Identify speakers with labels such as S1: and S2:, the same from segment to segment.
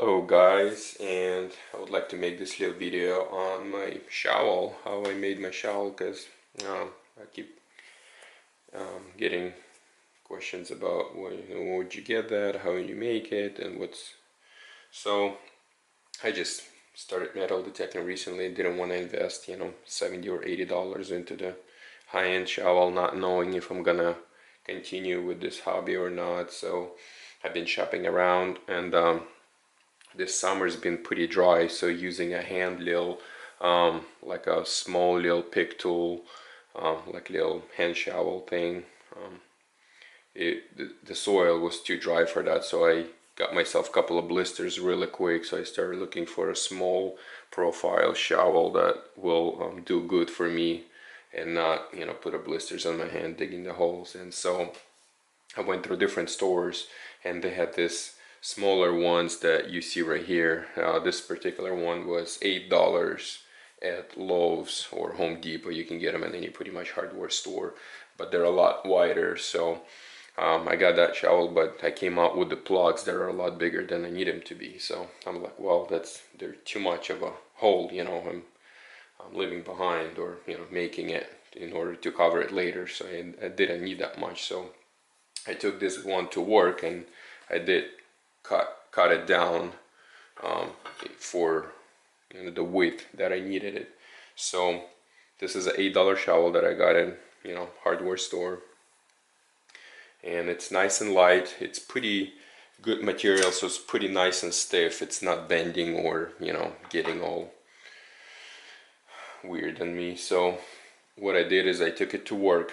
S1: Hello guys, and I would like to make this little video on my shovel, how I made my shovel, because I keep getting questions about where'd you get that, how you make it, and what's... So I just started metal detecting recently, didn't want to invest, $70 or $80 into the high-end shovel, not knowing if I'm gonna continue with this hobby or not. So I've been shopping around, and this summer's been pretty dry, so using a hand little like a small little pick tool, like little hand shovel thing, the soil was too dry for that, so I got myself a couple of blisters really quick. So I started looking for a small profile shovel that will do good for me and not put a blisters on my hand digging the holes. And so I went through different stores, and they had this smaller ones that you see right here. This particular one was $8 at Lowe's or Home Depot. You can get them at any pretty much hardware store, but they're a lot wider. So I got that shovel, but I came out with the plugs that are a lot bigger than I need them to be. So I'm like, well, they're too much of a hole, I'm leaving behind, or making it in order to cover it later. So I didn't need that much. So I took this one to work, and I did cut it down for the width that I needed it. So this is an $8 shovel that I got in hardware store, and it's nice and light. It's pretty good material, so it's pretty nice and stiff. It's not bending or getting all weird on me. So what I did is I took it to work,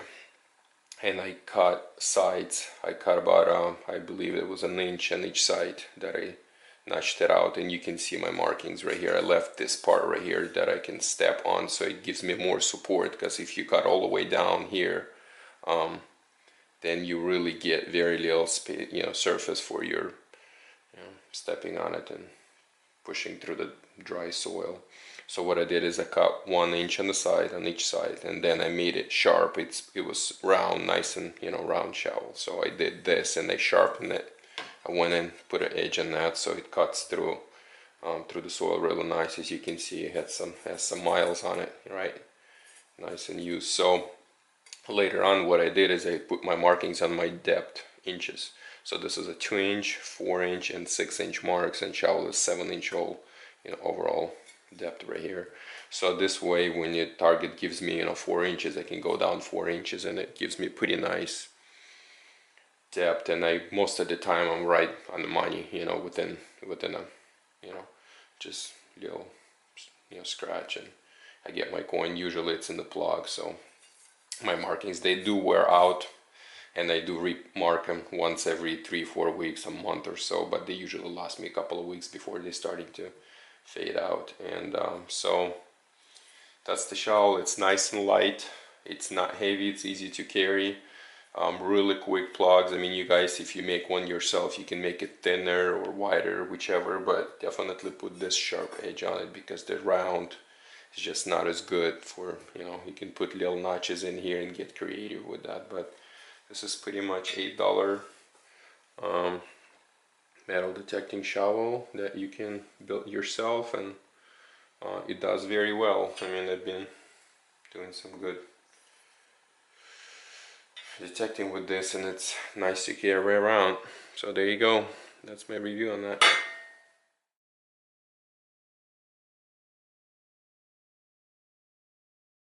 S1: and I cut sides. I cut about I believe it was an inch on each side that I notched it out, and you can see my markings right here. I left this part right here that I can step on, so it gives me more support, because if you cut all the way down here, then you really get very little space, surface for your stepping on it and pushing through the dry soil. So what I did is I cut 1 inch on the side, on each side, and then I made it sharp. It was round, nice and round shovel. So I did this, and I sharpened it. I went and put an edge on that, so it cuts through the soil really nice. As you can see, it has some miles on it, right? Nice and used. So later on, what I did is I put my markings on my depth inches. So this is a 2-inch, 4-inch, and 6-inch marks, and shovel is 7-inch hole, overall depth right here. So this way, when your target gives me 4 inches, I can go down 4 inches, and it gives me pretty nice depth. And most of the time I'm right on the money, within a just little scratch, and I get my coin. Usually it's in the plug. So my markings, they do wear out, and I do remark them once every 3-4 weeks, a month or so, but they usually last me a couple of weeks before they're starting to fade out. And so that's the shovel. It's nice and light, it's not heavy, it's easy to carry. Really quick plugs. I mean, you guys, if you make one yourself, you can make it thinner or wider, whichever, but definitely put this sharp edge on it, because the round is just not as good for, you can put little notches in here and get creative with that. But this is pretty much $8 metal detecting shovel that you can build yourself, and it does very well. I mean, I've been doing some good detecting with this, and it's nice to carry around. So there you go, that's my review on that.